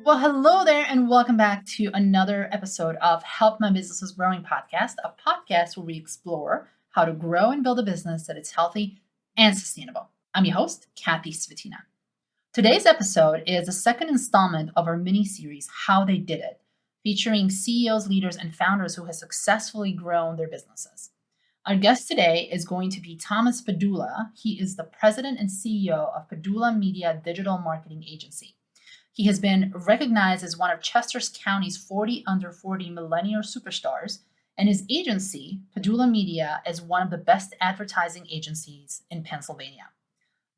Well, hello there, and welcome back to another episode of Help My Business is Growing podcast, a podcast where we explore how to grow and build a business that is healthy and sustainable. I'm your host, Kathy Svetina. Today's episode is the second installment of our mini-series, How They Did It, featuring CEOs, leaders, and founders who have successfully grown their businesses. Our guest today is going to be Thomas Padula. He is the president and CEO of Padula Media digital marketing agency. He has been recognized as one of Chester County's 40 under 40 millennial superstars, and his agency, Padula Media, is one of the best advertising agencies in Pennsylvania.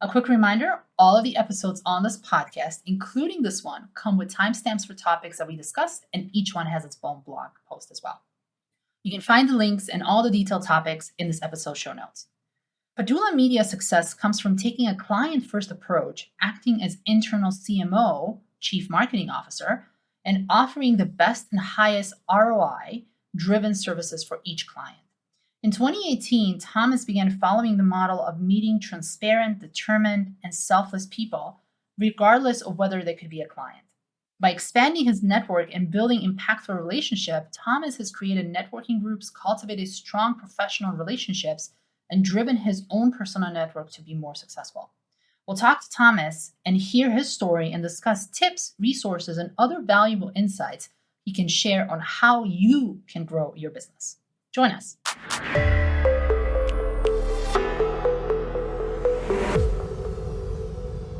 A quick reminder, all of the episodes on this podcast, including this one, come with timestamps for topics that we discussed, and each one has its own blog post as well. You can find the links and all the detailed topics in this episode show notes. Padula Media's success comes from taking a client-first approach, acting as internal CMO, Chief Marketing Officer, and offering the best and highest ROI-driven services for each client. In 2018, Thomas began following the model of meeting transparent, determined, and selfless people, regardless of whether they could be a client. By expanding his network and building impactful relationships, Thomas has created networking groups, cultivated strong professional relationships, and driven his own personal network to be more successful. We'll talk to Thomas and hear his story and discuss tips, resources, and other valuable insights he can share on how you can grow your business. Join us.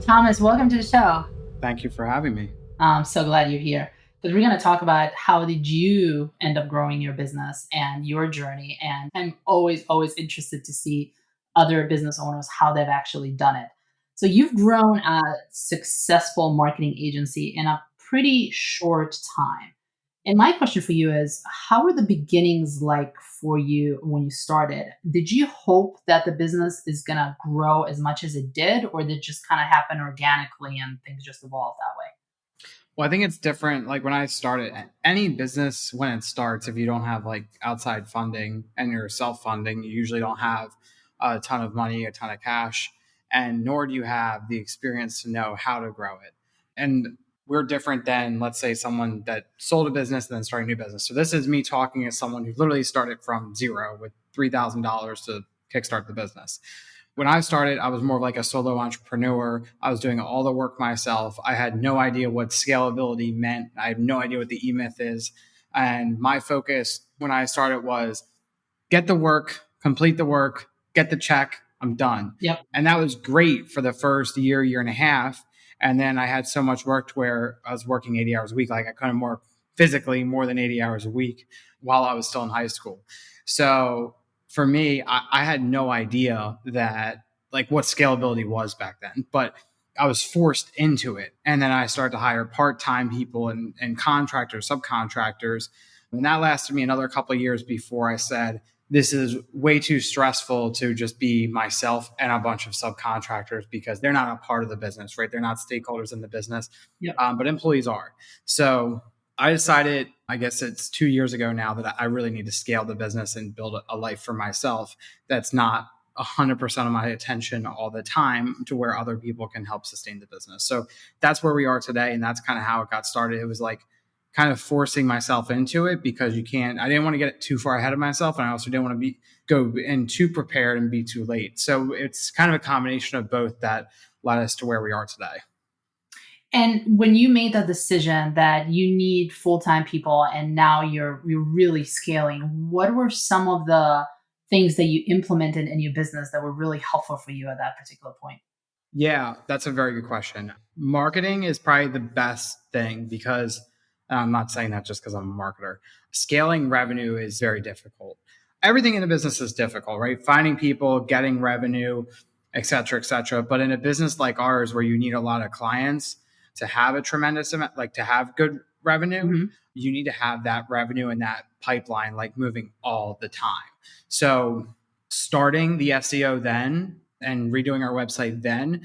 Thomas, welcome to the show. Thank you for having me. I'm so glad you're here because we're going to talk about how did you end up growing your business and your journey. And I'm always interested to see other business owners, how they've actually done it. So you've grown a successful marketing agency in a pretty short time. And my question for you is, how were the beginnings like for you when you started? Did you hope that the business is going to grow as much as it did, or did it just kind of happen organically and things just evolved that way? Well, I think it's different. Like when I started, any business, when it starts, if you don't have like outside funding and you're self-funding, you usually don't have a ton of money, a ton of cash, and nor do you have the experience to know how to grow it. And we're different than, let's say, someone that sold a business and then started a new business. So this is me talking as someone who literally started from zero with $3,000 to kickstart the business. When I started, I was more of like a solo entrepreneur. I was doing all the work myself. I had no idea what scalability meant. I had no idea what the E-Myth is. And my focus when I started was get the work, complete the work, get the check, I'm done. Yep. And that was great for the first year and a half. And then I had so much work to where I was working 80 hours a week. Like I couldn't work physically more than 80 hours a week while I was still in high school. So for me, I had no idea that like what scalability was back then, but I was forced into it. And then I started to hire part-time people and contractors, subcontractors. And that lasted me another couple of years before I said, this is way too stressful to just be myself and a bunch of subcontractors because they're not a part of the business, right? They're not stakeholders in the business, Yep. But employees are. So I decided, I guess it's 2 years ago now, that I really need to scale the business and build a life for myself that's not 100% of my attention all the time to where other people can help sustain the business. So that's where we are today. And that's kind of how it got started. It was like kind of forcing myself into it because I didn't want to get too far ahead of myself. And I also didn't want to go in too prepared and be too late. So it's kind of a combination of both that led us to where we are today. And when you made the decision that you need full-time people and now you're really scaling, what were some of the things that you implemented in your business that were really helpful for you at that particular point? Yeah, that's a very good question. Marketing is probably the best thing because I'm not saying that just because I'm a marketer. Scaling revenue is very difficult. Everything in a business is difficult, right? Finding people, getting revenue, et cetera, et cetera. But in a business like ours, where you need a lot of clients to have a tremendous amount, like to have good revenue, you need to have that revenue and that pipeline like moving all the time. So starting the SEO then and redoing our website then,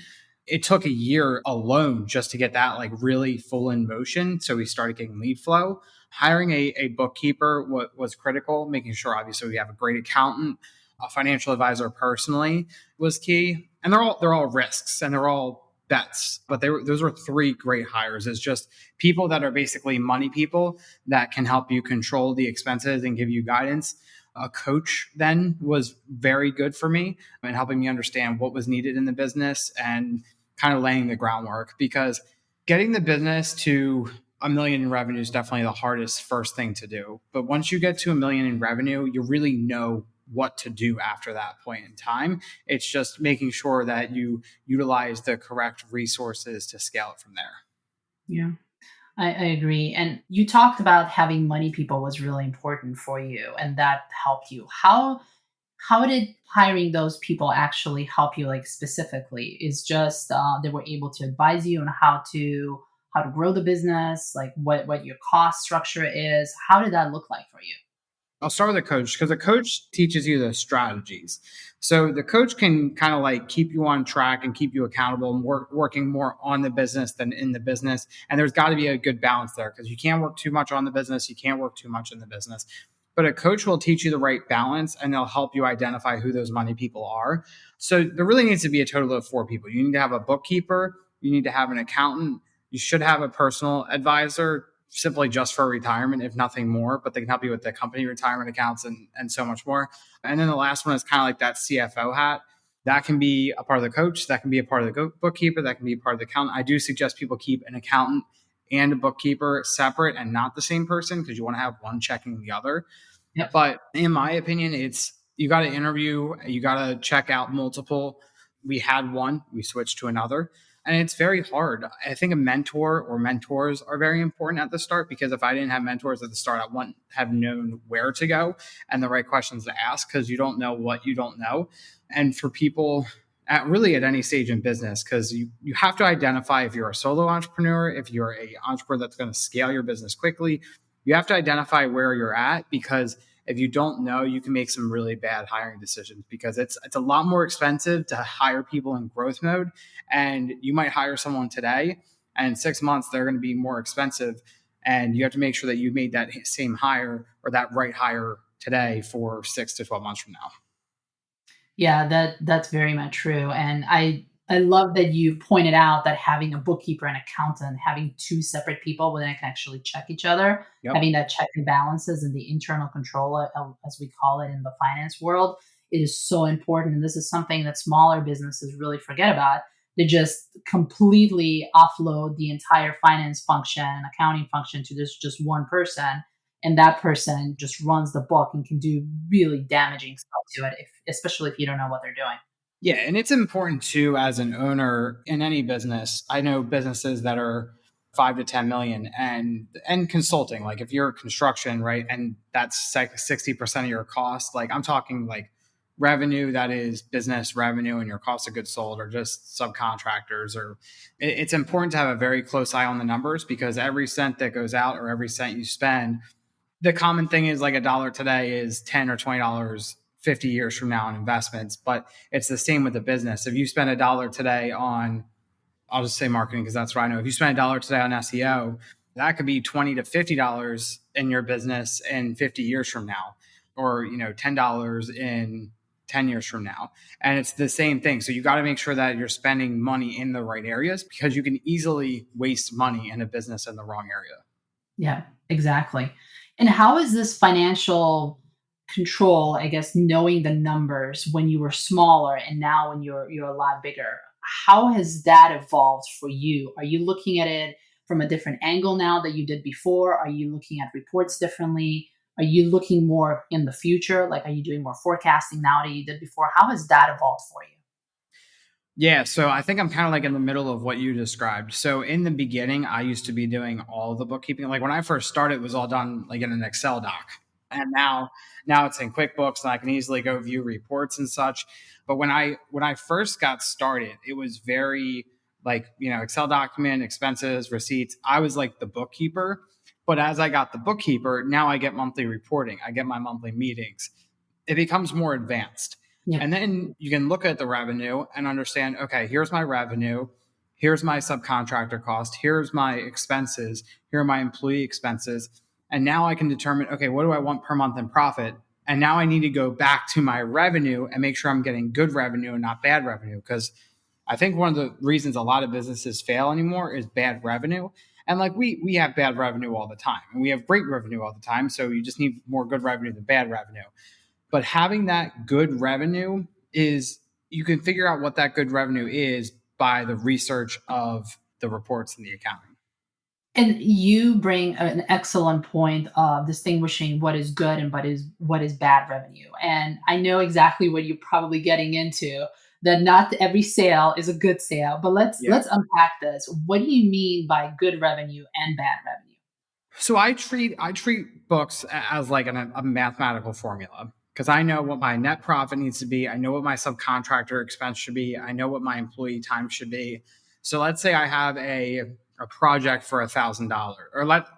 it took a year alone just to get that like really full in motion. So we started getting lead flow. Hiring a bookkeeper was critical, making sure obviously we have a great accountant, a financial advisor personally was key. And they're all risks and they're all bets, but those were three great hires. It's just people that are basically money people that can help you control the expenses and give you guidance. A coach then was very good for me and helping me understand what was needed in the business and kind of laying the groundwork, because getting the business to a million in revenue is definitely the hardest first thing to do. But once you get to a million in revenue, you really know what to do after that point in time. It's just making sure that you utilize the correct resources to scale it from there. Yeah. I agree. And you talked about having money people was really important for you and that helped you. How did hiring those people actually help you, like specifically? Is just they were able to advise you on how to grow the business, like what your cost structure is. How did that look like for you? I'll start with a coach, because a coach teaches you the strategies. So the coach can kind of like keep you on track and keep you accountable and working more on the business than in the business. And there's got to be a good balance there, because you can't work too much on the business. You can't work too much in the business. But a coach will teach you the right balance, and they'll help you identify who those money people are. So there really needs to be a total of four people. You need to have a bookkeeper. You need to have an accountant. You should have a personal advisor, simply just for retirement, if nothing more, but they can help you with the company retirement accounts and so much more. And then the last one is kind of like that CFO hat. That can be a part of the coach. That can be a part of the bookkeeper. That can be a part of the accountant. I do suggest people keep an accountant and a bookkeeper separate and not the same person, because you want to have one checking the other. Yep. But in my opinion, you got to interview, you got to check out multiple. We had one, we switched to another. And it's very hard. I think a mentor or mentors are very important at the start, because if I didn't have mentors at the start, I wouldn't have known where to go and the right questions to ask, because you don't know what you don't know. And for people at any stage in business, because you have to identify if you're a solo entrepreneur, if you're an entrepreneur that's going to scale your business quickly, you have to identify where you're at, because if you don't know, you can make some really bad hiring decisions, because it's a lot more expensive to hire people in growth mode. And you might hire someone today, and in 6 months, they're going to be more expensive. And you have to make sure that you made that same hire or that right hire today for 6 to 12 months from now. Yeah, that's very much true. And I love that you pointed out that having a bookkeeper and accountant, having two separate people where they can actually check each other, Yep. having that check and balances and the internal control, as we call it in the finance world, is so important. And this is something that smaller businesses really forget about. They just completely offload the entire finance function, accounting function to this just one person. And that person just runs the book and can do really damaging stuff to it, especially if you don't know what they're doing. Yeah, and it's important too, as an owner in any business. I know businesses that are 5 to 10 million, and consulting. Like if you're construction, right, and that's like 60% of your cost. Like I'm talking like revenue that is business revenue, and your cost of goods sold, or just subcontractors. Or it's important to have a very close eye on the numbers, because every cent that goes out or every cent you spend, the common thing is like a dollar today is $10 or $20 50 years from now in investments. But it's the same with the business. If you spend a dollar today on, I'll just say marketing, because that's what I know. If you spend a dollar today on SEO, that could be $20 to $50 in your business in 50 years from now, or $10 in 10 years from now. And it's the same thing. So you got to make sure that you're spending money in the right areas, because you can easily waste money in a business in the wrong area. Yeah, exactly. And how is this financial control, I guess, knowing the numbers when you were smaller and now when you're a lot bigger? How has that evolved for you? Are you looking at it from a different angle now that you did before? Are you looking at reports differently? Are you looking more in the future? Like, are you doing more forecasting now that you did before? How has that evolved for you? Yeah, so I think I'm kind of like in the middle of what you described. So in the beginning, I used to be doing all the bookkeeping. Like when I first started, it was all done like in an Excel doc. And now it's in QuickBooks, and I can easily go view reports and such. But when I first got started, it was very like, Excel document, expenses, receipts. I was like the bookkeeper. But as I got the bookkeeper, now I get monthly reporting. I get my monthly meetings. It becomes more advanced. Yeah. And then you can look at the revenue and understand, okay, here's my revenue, here's my subcontractor cost, here's my expenses, here are my employee expenses. And now I can determine, okay, what do I want per month in profit? And now I need to go back to my revenue and make sure I'm getting good revenue and not bad revenue. Because I think one of the reasons a lot of businesses fail anymore is bad revenue. And like we have bad revenue all the time, and we have great revenue all the time. So you just need more good revenue than bad revenue. But having that good revenue is, you can figure out what that good revenue is by the research of the reports and the accounting. And you bring an excellent point of distinguishing what is good and what is bad revenue. And I know exactly what you're probably getting into. That not every sale is a good sale. But Yeah. let's unpack this. What do you mean by good revenue and bad revenue? So I treat books as like a mathematical formula, because I know what my net profit needs to be. I know what my subcontractor expense should be. I know what my employee time should be. So let's say I have a project for $1,000, or let's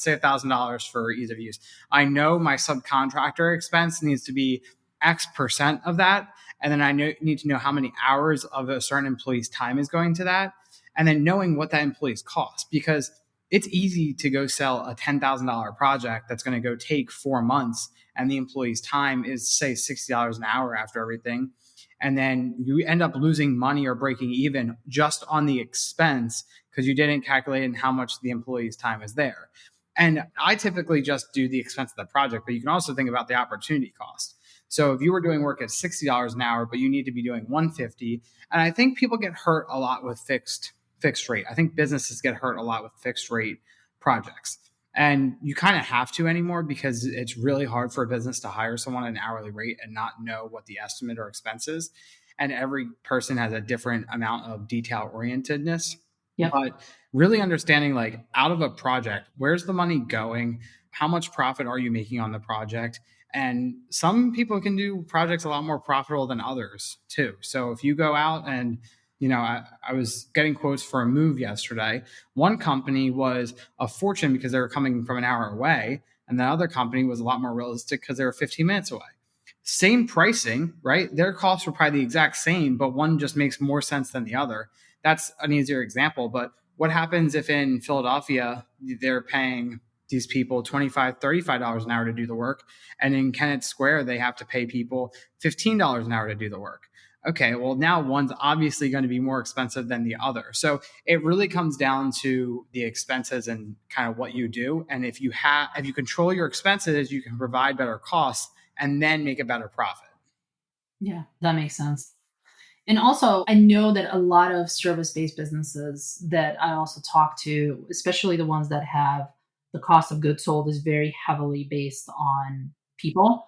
say $1,000 for ease of use. I know my subcontractor expense needs to be X% of that, and then need to know how many hours of a certain employee's time is going to that, and then knowing what that employee's cost, because it's easy to go sell a $10,000 project that's going to go take 4 months, and the employee's time is, say, $60 an hour after everything. And then you end up losing money or breaking even just on the expense because you didn't calculate in how much the employee's time is there. And I typically just do the expense of the project, but you can also think about the opportunity cost. So if you were doing work at $60 an hour, but you need to be doing 150, and I think people get hurt a lot with fixed rate. I think businesses get hurt a lot with fixed rate projects. And you kind of have to anymore, because it's really hard for a business to hire someone at an hourly rate and not know what the estimate or expense is. And every person has a different amount of detail orientedness. Yep. But really understanding, like, out of a project, where's the money going? How much profit are you making on the project? And some people can do projects a lot more profitable than others too. So if you go out and, I was getting quotes for a move yesterday. One company was a fortune because they were coming from an hour away, and the other company was a lot more realistic because they were 15 minutes away. Same pricing, right? Their costs were probably the exact same, but one just makes more sense than the other. That's an easier example. But what happens if in Philadelphia they're paying these people $25, $35 an hour to do the work, and in Kennett Square they have to pay people $15 an hour to do the work? Okay, well, now one's obviously going to be more expensive than the other. So it really comes down to the expenses and kind of what you do. And if you control your expenses, you can provide better costs and then make a better profit. Yeah, that makes sense. And also, I know that a lot of service based businesses that I also talk to, especially the ones that have the cost of goods sold, is very heavily based on people.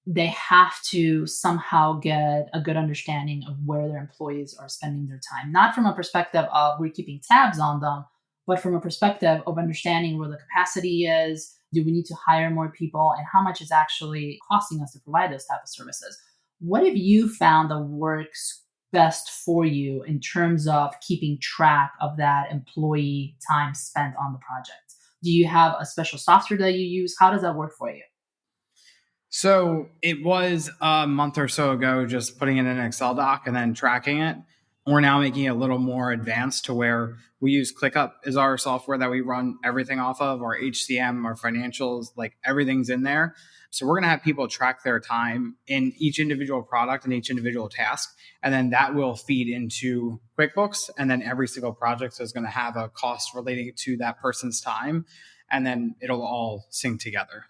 They have to somehow get a good understanding of where their employees are spending their time, not from a perspective of we're keeping tabs on them, but from a perspective of understanding where the capacity is. Do we need to hire more people, and how much is actually costing us to provide those type of services? What have you found that works best for you in terms of keeping track of that employee time spent on the project? Do you have a special software that you use? How does that work for you? So it was a month or so ago, just putting it in an Excel doc and then tracking it. We're now making it a little more advanced to where we use ClickUp as our software that we run everything off of, our HCM, our financials, like everything's in there. So we're going to have people track their time in each individual product and each individual task. And then that will feed into QuickBooks. And then every single project is going to have a cost relating to that person's time. And then it'll all sync together.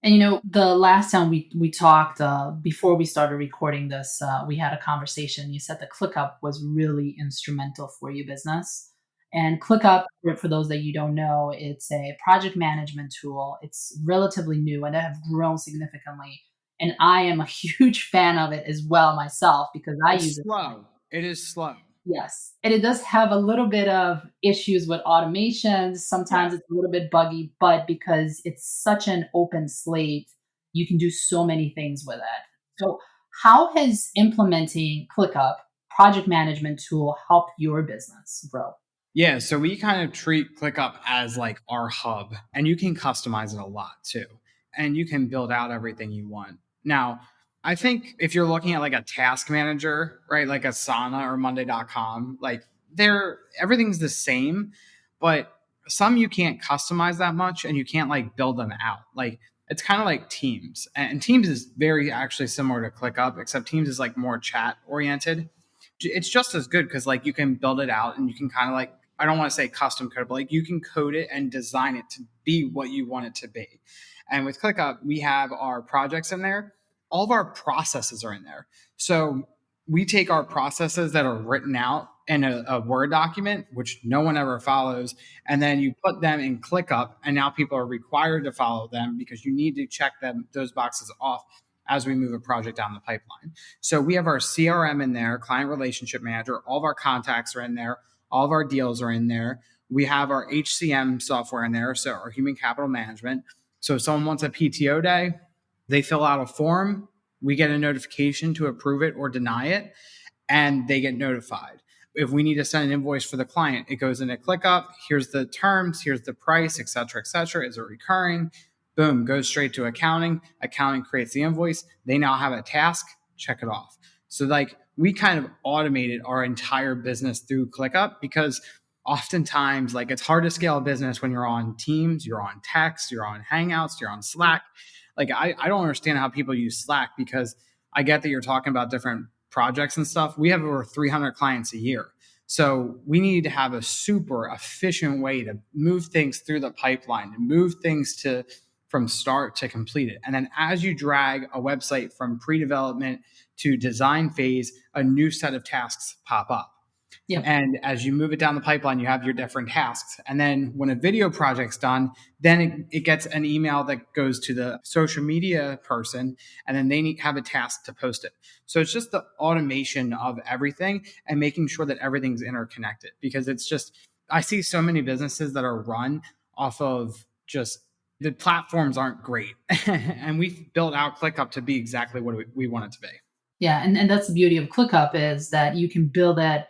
And the last time we talked before we started recording this, we had a conversation. You said that ClickUp was really instrumental for your business. And ClickUp, for those that you don't know, it's a project management tool. It's relatively new and it have grown significantly. And I am a huge fan of it as well myself, because I It's use it. slow. It is slow. Yes. And it does have a little bit of issues with automations. Sometimes Yeah. it's a little bit buggy, but because it's such an open slate, you can do so many things with it. So, how has implementing ClickUp project management tool helped your business grow? Yeah, so we kind of treat ClickUp as like our hub, and you can customize it a lot too. And you can build out everything you want. Now, I think if you're looking at like a task manager, right, like Asana or Monday.com, like everything's the same, but some you can't customize that much and you can't like build them out. Like it's kind of like Teams. And Teams is very actually similar to ClickUp, except Teams is like more chat oriented. it's just as good because like you can build it out and you can kind of like, I don't want to say custom code, but like you can code it and design it to be what you want it to be. And with ClickUp, we have our projects in there. All of our processes are in there. So we take our processes that are written out in a Word document, which no one ever follows, and then you put them in ClickUp, and now people are required to follow them because you need to check those boxes off as we move a project down the pipeline. So we have our CRM in there, client relationship manager, all of our contacts are in there, all of our deals are in there. We have our HCM software in there, so our human capital management. So if someone wants a PTO day, they fill out a form, we get a notification to approve it or deny it, and they get notified. If we need to send an invoice for the client, it goes into ClickUp. Here's the terms, here's the price, et cetera, et cetera. Is it recurring? Boom, goes straight to accounting. Accounting creates the invoice. They now have a task, check it off. So like we kind of automated our entire business through ClickUp because oftentimes like it's hard to scale a business when you're on Teams, you're on text, you're on Hangouts, you're on Slack. Like I don't understand how people use Slack because I get that you're talking about different projects and stuff. We have over 300 clients a year. So we need to have a super efficient way to move things through the pipeline, to move things to from start to complete it. And then as you drag a website from pre-development to design phase, a new set of tasks pop up. Yep. And as you move it down the pipeline, you have your different tasks. And then when a video project's done, then it gets an email that goes to the social media person, and then they have a task to post it. So it's just the automation of everything and making sure that everything's interconnected, because it's just, I see so many businesses that are run off of just the platforms aren't great. And we've built out ClickUp to be exactly what we want it to be. Yeah. And that's the beauty of ClickUp, is that you can build that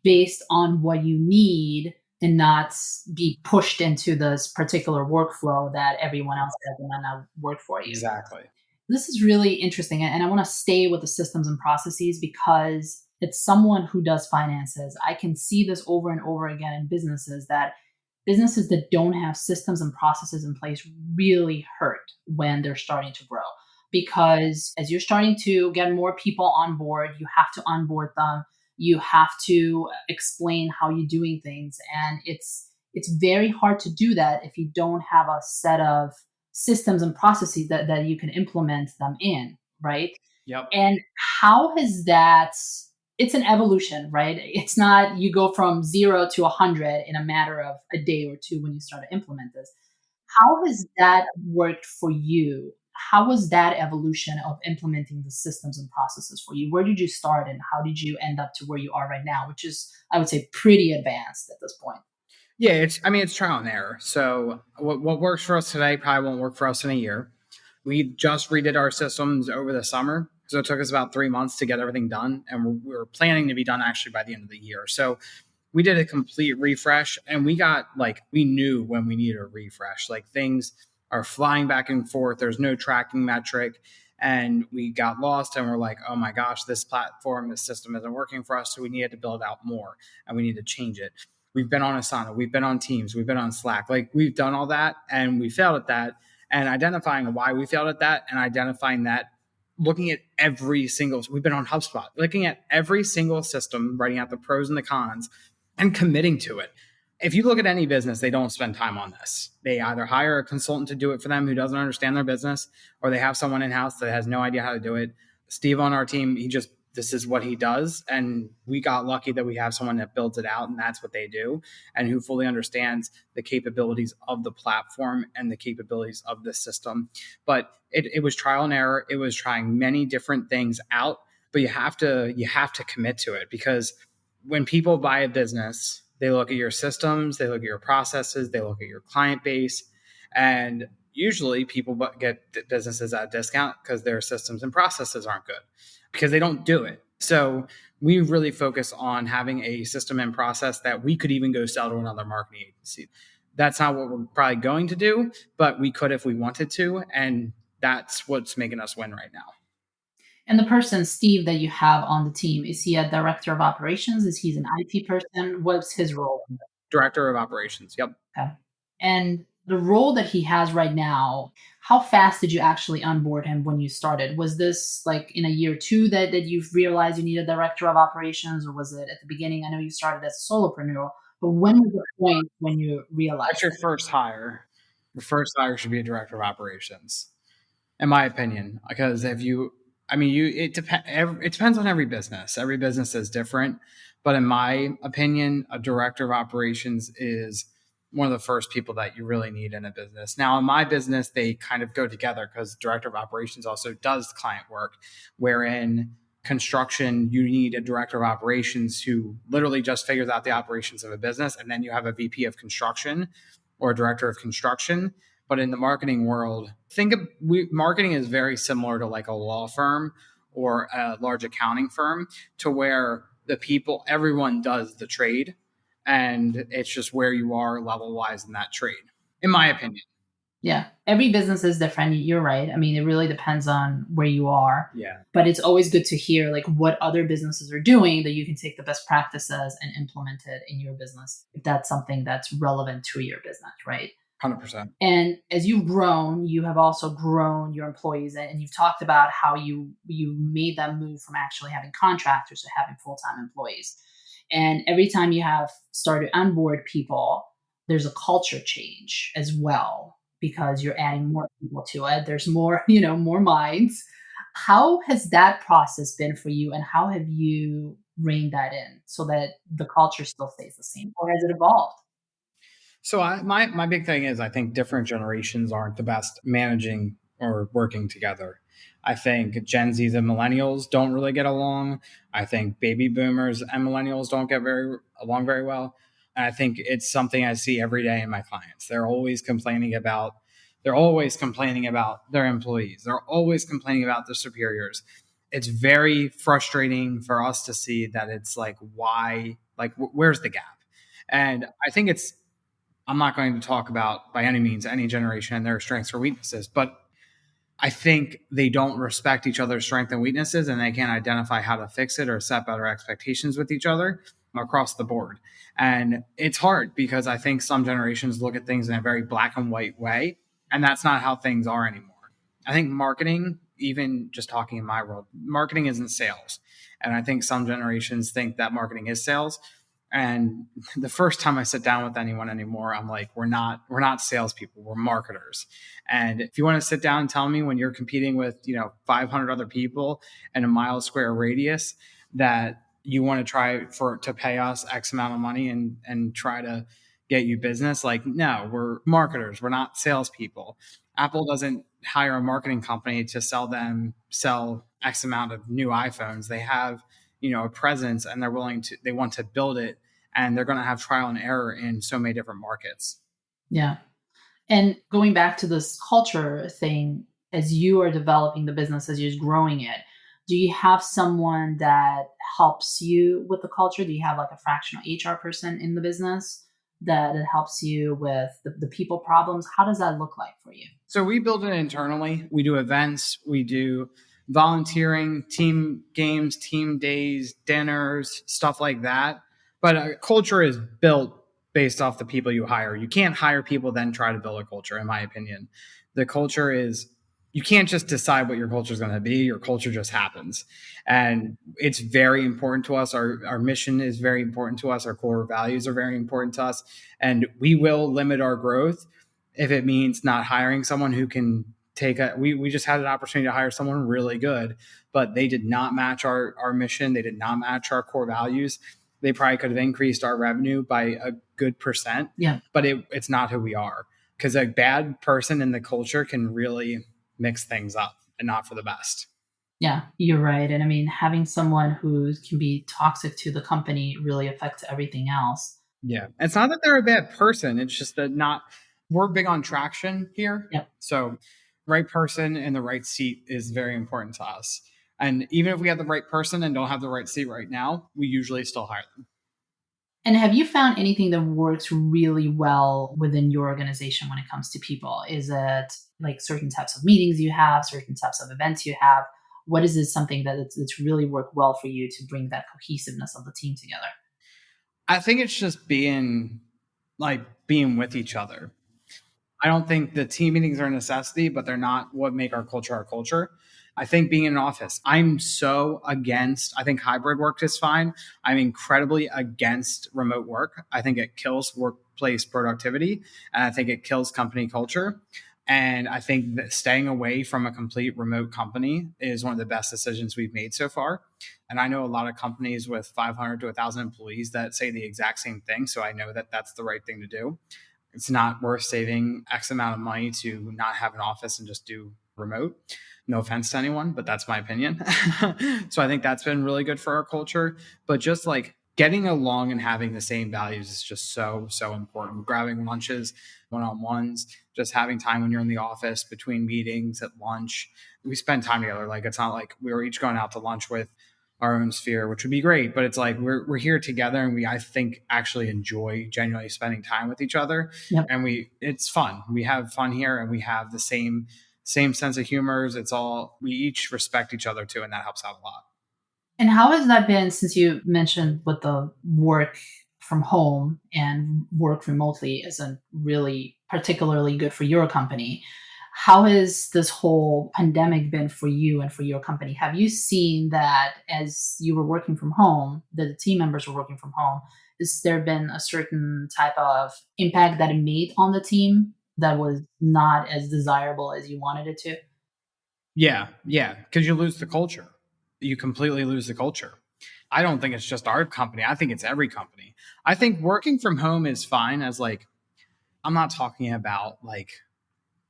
based on what you need and not be pushed into this particular workflow that everyone else has and might not work for you. Exactly. This is really interesting. And I want to stay with the systems and processes because it's someone who does finances. I can see this over and over again in businesses that don't have systems and processes in place really hurt when they're starting to grow. Because as you're starting to get more people on board, you have to onboard them. You have to explain how you're doing things. And it's very hard to do that if you don't have a set of systems and processes that you can implement them in, right? Yep. And how has that, it's an evolution, right? It's not you go from 0 to 100 in a matter of a day or two when you start to implement this. How has that worked for you? How was that evolution of implementing the systems and processes for you? Where did you start and how did you end up to where you are right now, which is, I would say, pretty advanced at this point? Yeah, it's trial and error. So what works for us today probably won't work for us in a year. We just redid our systems over the summer. So it took us about 3 months to get everything done. And we're planning to be done actually by the end of the year. So we did a complete refresh, and we knew when we needed a refresh. Like things are flying back and forth. There's no tracking metric. And we got lost and we're like, oh my gosh, this platform, this system isn't working for us. So we needed to build out more and we need to change it. We've been on Asana, we've been on Teams, we've been on Slack. Like we've done all that and we failed at that. And identifying why we failed at that and identifying that, looking at we've been on HubSpot, looking at every single system, writing out the pros and the cons and committing to it. If you look at any business, they don't spend time on this. They either hire a consultant to do it for them who doesn't understand their business, or they have someone in-house that has no idea how to do it. Steve on our team, this is what he does. And we got lucky that we have someone that builds it out and that's what they do and who fully understands the capabilities of the platform and the capabilities of the system. But it was trial and error. It was trying many different things out, but you have to commit to it, because when people buy a business, they look at your systems, they look at your processes, they look at your client base, and usually people get businesses at a discount because their systems and processes aren't good, because they don't do it. So we really focus on having a system and process that we could even go sell to another marketing agency. That's not what we're probably going to do, but we could if we wanted to. And that's what's making us win right now. And the person, Steve, that you have on the team, is he a director of operations? Is he an IT person? What's his role? Director of operations. Yep. Okay. And The role that he has right now, how fast did you actually onboard him when you started? Was this like in a year or two that you've realized you need a director of operations, or was it at the beginning? I know you started as a solopreneur, but when was the point when you That's realized your it? first hire. Your first hire should be a director of operations, in my opinion. Because if you, I mean, it depends on every business. Every business is different, but in my opinion, a director of operations is one of the first people that you really need in a business. Now, in my business, they kind of go together because director of operations also does client work, wherein construction, you need a director of operations who literally just figures out the operations of a business. And then you have a VP of construction or a director of construction. But in the marketing world, marketing is very similar to like a law firm or a large accounting firm, to where everyone does the trade, and it's just where you are level wise in that trade, in my opinion. Yeah. Every business is different. You're right. I mean, it really depends on where you are. Yeah, But it's always good to hear like what other businesses are doing that you can take the best practices and implement it in your business if that's something that's relevant to your business, right? 100%. And as you've grown, you have also grown your employees, and you've talked about how you made them move from actually having contractors to having full-time employees. And every time you have started to onboard people, there's a culture change as well because you're adding more people to it. There's more, more minds. How has that process been for you, and how have you reined that in so that the culture still stays the same, or has it evolved? So my big thing is I think different generations aren't the best managing or working together. I think Gen Zs and millennials don't really get along. I think baby boomers and millennials don't get along very well. And I think it's something I see every day in my clients. They're always complaining about their employees. They're always complaining about their superiors. It's very frustrating for us to see that. It's like, why, like, where's the gap? And I think I'm not going to talk about by any means any generation and their strengths or weaknesses, but I think they don't respect each other's strengths and weaknesses, and they can't identify how to fix it or set better expectations with each other across the board. And it's hard because I think some generations look at things in a very black and white way, and that's not how things are anymore. I think marketing, even just talking in my world, marketing isn't sales. And I think some generations think that marketing is sales. And the first time I sit down with anyone anymore, I'm like, we're not salespeople, we're marketers. And if you want to sit down and tell me when you're competing with, 500 other people in a mile square radius that you want to to pay us X amount of money and try to get you business, like, no, we're marketers, we're not salespeople. Apple doesn't hire a marketing company to sell X amount of new iPhones. They have, a presence, and they want to build it, and they're going to have trial and error in so many different markets. Yeah. And going back to this culture thing, as you are developing the business, as you're growing it, do you have someone that helps you with the culture? Do you have like a fractional HR person in the business that helps you with the people problems? How does that look like for you? So we build it internally. We do events, we do volunteering, team games, team days, dinners, stuff like that. But a culture is built based off the people you hire. You can't hire people then try to build a culture, in my opinion. The culture is, you can't just decide what your culture is going to be. Your culture just happens. And it's very important to us. Our mission is very important to us. Our core values are very important to us. And we will limit our growth if it means not hiring someone who can we just had an opportunity to hire someone really good, but they did not match our mission. They did not match our core values. They probably could have increased our revenue by a good percent, Yeah. but it's not who we are, because a bad person in the culture can really mix things up and not for the best. Yeah, you're right. And I mean, having someone who can be toxic to the company really affects everything else. Yeah. It's not that they're a bad person. It's just that we're big on traction here. Yep. So right person in the right seat is very important to us. And even if we have the right person and don't have the right seat right now, we usually still hire them. And have you found anything that works really well within your organization when it comes to people? Is it like certain types of meetings you have, certain types of events you have? What is it something that it's really worked well for you to bring that cohesiveness of the team together? I think it's just being with each other. I don't think the team meetings are a necessity, but they're not what make our culture our culture. I think being in an office, I'm so against, I think hybrid work is fine. I'm incredibly against remote work. I think it kills workplace productivity and I think it kills company culture. And I think that staying away from a complete remote company is one of the best decisions we've made so far. And I know a lot of companies with 500 to 1,000 employees that say the exact same thing. So I know that that's the right thing to do. It's not worth saving X amount of money to not have an office and just do remote. No offense to anyone, but that's my opinion. So I think that's been really good for our culture. But just like getting along and having the same values is just so, so important. Grabbing lunches, one-on-ones, just having time when you're in the office between meetings at lunch. We spend time together. Like it's not like we were each going out to lunch with our own sphere, which would be great. But it's like we're here together and we, I think, actually enjoy genuinely spending time with each other. Yep. And it's fun. We have fun here and we have the same sense of humors. It's all, we each respect each other too, and that helps out a lot. And how has that been, since you mentioned with the work from home and work remotely isn't really particularly good for your company? How has this whole pandemic been for you and for your company? Have you seen that as you were working from home, that the team members were working from home, has there been a certain type of impact that it made on the team that was not as desirable as you wanted it to? Yeah. Because you lose the culture. You completely lose the culture. I don't think it's just our company. I think it's every company. I think working from home is fine as like, I'm not talking about like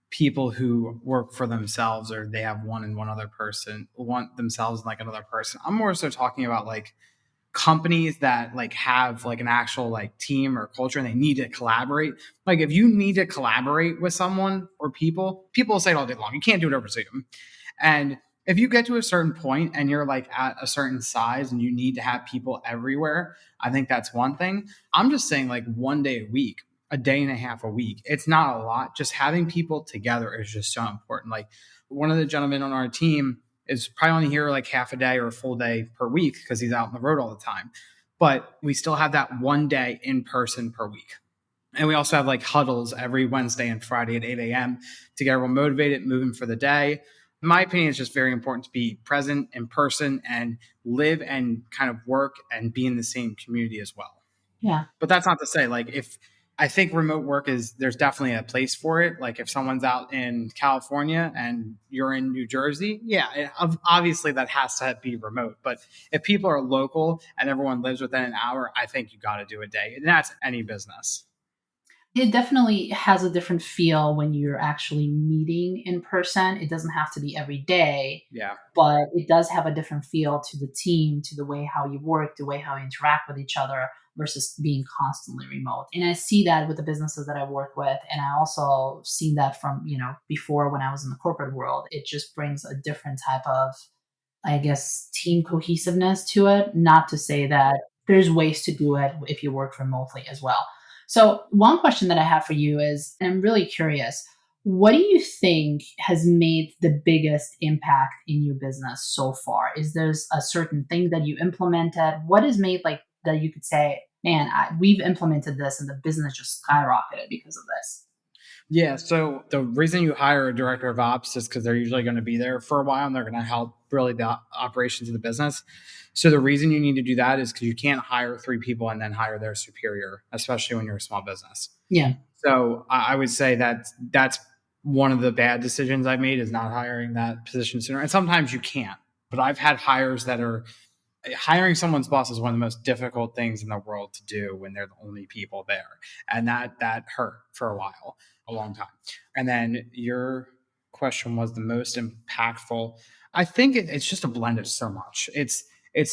people who work for themselves or they have one and one other person, want themselves and like another person. I'm more so talking about like companies that like have like an actual like team or culture and they need to collaborate. Like if you need to collaborate with someone or people will say it all day long. You can't do it over Zoom. And if you get to a certain point and you're like at a certain size and you need to have people everywhere, I think that's one thing. I'm just saying like one day a week, a day and a half a week. It's not a lot. Just having people together is just so important. Like one of the gentlemen on our team is probably only here like half a day or a full day per week because he's out on the road all the time. But we still have that one day in person per week. And we also have like huddles every Wednesday and Friday at 8 a.m. to get everyone motivated, moving for the day. In my opinion, it's just very important to be present in person and live and kind of work and be in the same community as well. Yeah. But that's not to say like if I think remote work there's definitely a place for it. Like if someone's out in California and you're in New Jersey, yeah, obviously that has to be remote. But if people are local and everyone lives within an hour, I think you got to do a day. And that's any business. It definitely has a different feel when you're actually meeting in person. It doesn't have to be every day. Yeah. But it does have a different feel to the team, to the way how you work, the way how you interact with each other versus being constantly remote. And I see that with the businesses that I work with. And I also seen that from, before when I was in the corporate world. It just brings a different type of, I guess, team cohesiveness to it. Not to say that there's ways to do it if you work remotely as well. So one question that I have for you is, and I'm really curious, what do you think has made the biggest impact in your business so far? Is there a certain thing that you implemented? What is made like that you could say, man, we've implemented this and the business just skyrocketed because of this? Yeah. So the reason you hire a director of ops is because they're usually going to be there for a while and they're going to help really the operations of the business. So the reason you need to do that is because you can't hire 3 people and then hire their superior, especially when you're a small business. Yeah. So I would say that that's one of the bad decisions I've made is not hiring that position sooner. And sometimes you can't, but I've had hires that are hiring someone's boss is one of the most difficult things in the world to do when they're the only people there. And that hurt for a long time. And then your question was the most impactful. I think it's just a blend of so much. It's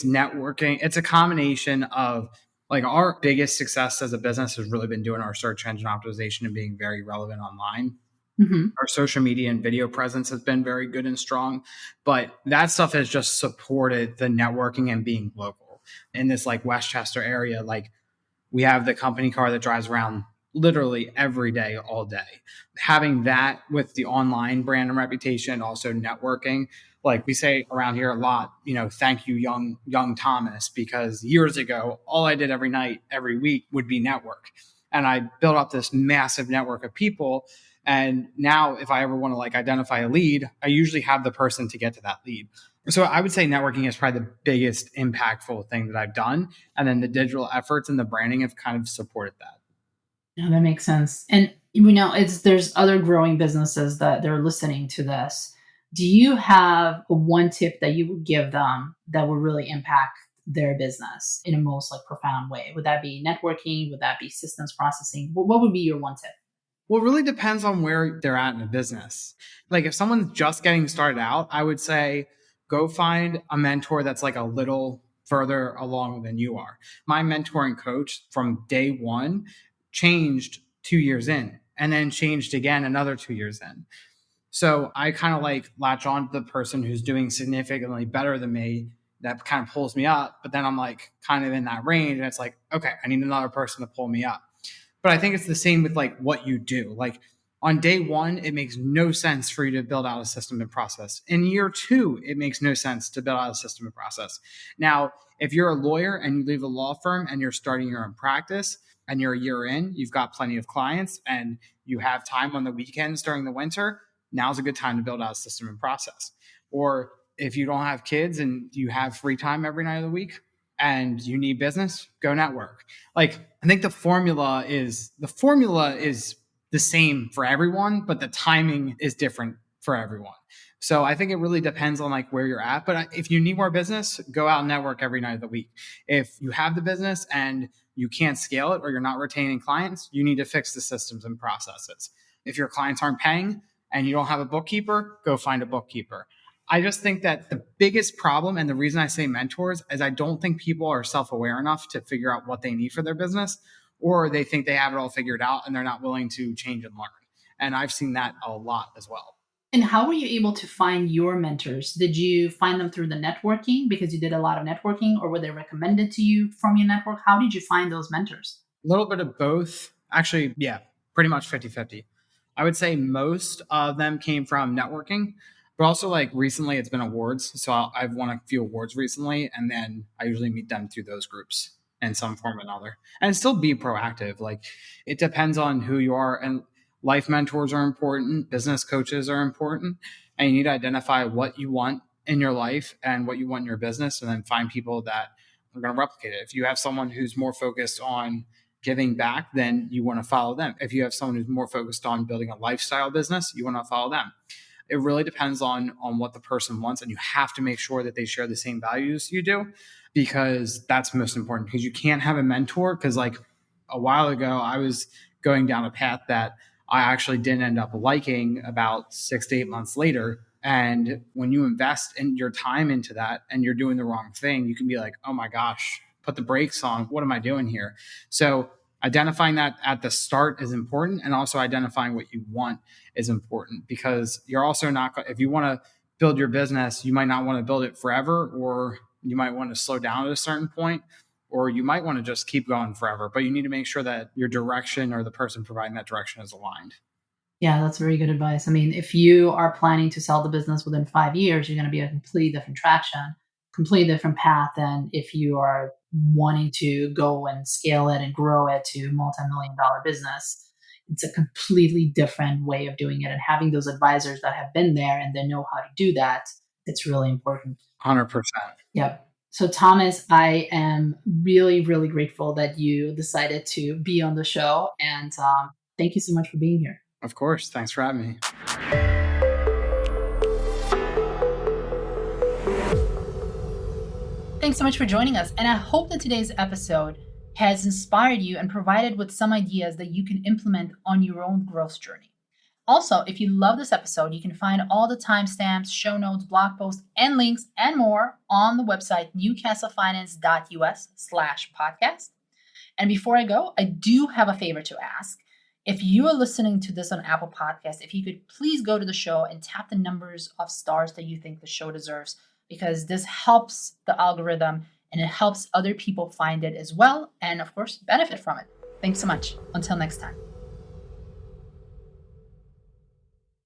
networking. It's a combination of like our biggest success as a business has really been doing our search engine optimization and being very relevant online. Mm-hmm. Our social media and video presence has been very good and strong, but that stuff has just supported the networking and being local in this like Westchester area. Like we have the company car that drives around literally every day, all day. Having that with the online brand and reputation, also networking, like we say around here a lot, thank you, young Thomas, because years ago, all I did every night, every week would be network. And I built up this massive network of people. And now if I ever want to like identify a lead, I usually have the person to get to that lead. So I would say networking is probably the biggest impactful thing that I've done. And then the digital efforts and the branding have kind of supported that. Yeah, that makes sense. And we know there's other growing businesses that they're listening to this. Do you have one tip that you would give them that would really impact their business in a most like profound way? Would that be networking? Would that be systems processing? What would be your one tip? Well, it really depends on where they're at in a business. Like if someone's just getting started out, I would say go find a mentor that's like a little further along than you are. My mentoring coach from day one changed 2 years in and then changed again another 2 years in. So I kind of like latch on to the person who's doing significantly better than me. That kind of pulls me up, but then I'm like kind of in that range and it's like, okay, I need another person to pull me up. But I think it's the same with like what you do. Like on day one, it makes no sense for you to build out a system and process. In year two, it makes no sense to build out a system and process. Now, if you're a lawyer and you leave a law firm and you're starting your own practice and you're a year in, you've got plenty of clients and you have time on the weekends during the winter, now's a good time to build out a system and process. Or if you don't have kids and you have free time every night of the week and you need business, go network. Like I think the formula is the same for everyone, but the timing is different for everyone. So I think it really depends on like where you're at. But if you need more business, go out and network every night of the week. If you have the business and you can't scale it or you're not retaining clients, you need to fix the systems and processes. If your clients aren't paying and you don't have a bookkeeper, go find a bookkeeper. I just think that the biggest problem and the reason I say mentors is I don't think people are self-aware enough to figure out what they need for their business, or they think they have it all figured out and they're not willing to change and learn. And I've seen that a lot as well. And how were you able to find your mentors? Did you find them through the networking because you did a lot of networking, or were they recommended to you from your network? How did you find those mentors? A little bit of both. Actually, yeah, pretty much 50-50. I would say most of them came from networking, but also like recently it's been awards. So I've won a few awards recently, and then I usually meet them through those groups in some form or another. And still be proactive. Like it depends on who you are. And life mentors are important. Business coaches are important. And you need to identify what you want in your life and what you want in your business, and then find people that are going to replicate it. If you have someone who's more focused on giving back, then you want to follow them. If you have someone who's more focused on building a lifestyle business, you want to follow them. It really depends on what the person wants, and you have to make sure that they share the same values you do, because that's most important. Because you can't have a mentor, because like a while ago I was going down a path that I actually didn't end up liking about 6 to 8 months later. And when you invest in your time into that and you're doing the wrong thing, you can be like, oh my gosh, put the brakes on. What am I doing here? So identifying that at the start is important, and also identifying what you want is important, because you're also not, if you want to build your business, you might not want to build it forever, or you might want to slow down at a certain point, or you might want to just keep going forever. But you need to make sure that your direction or the person providing that direction is aligned. Yeah, that's very good advice. I mean, if you are planning to sell the business within 5 years, you're going to be a completely different traction, completely different path than if you are wanting to go and scale it and grow it to multi-million dollar business. It's a completely different way of doing it. And having those advisors that have been there and they know how to do that, it's really important. 100%. Yep. So, Thomas, I am really, really grateful that you decided to be on the show. And thank you so much for being here. Of course. Thanks for having me. Thanks so much for joining us. And I hope that today's episode has inspired you and provided with some ideas that you can implement on your own growth journey. Also, if you love this episode, you can find all the timestamps, show notes, blog posts, and links and more on the website newcastlefinance.us/podcast. And before I go, I do have a favor to ask. If you are listening to this on Apple Podcasts, if you could please go to the show and tap the numbers of stars that you think the show deserves, because this helps the algorithm and it helps other people find it as well, and of course, benefit from it. Thanks so much. Until next time.